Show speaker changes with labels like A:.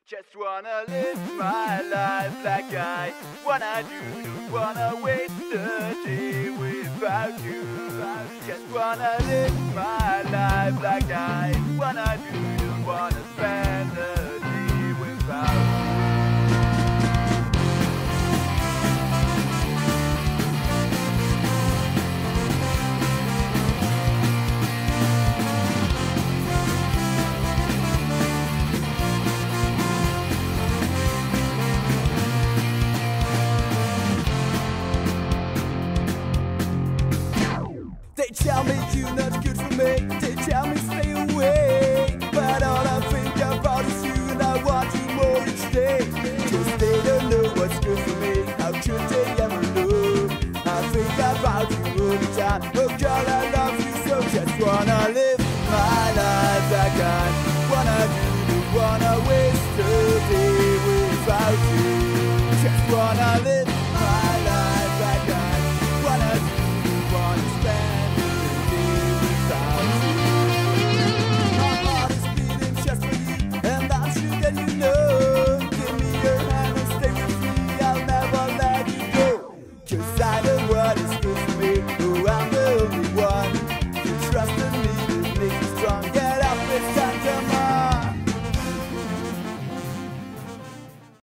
A: Just wanna live my life like I wanna do. Don't wanna waste a day without you. Just wanna live my life like I wanna do. Don't wanna spend a day without you. They tell me you're not good for me, they tell me stay away, but all I think about is you and I want you more each day. Cause they don't know what's good for me, how could they ever know? I think about you all the time, oh girl I love you so. Just wanna live my life like I wanna do. Don't wanna waste a day without you. Just wanna live my life like I wanna do. Don't wanna spend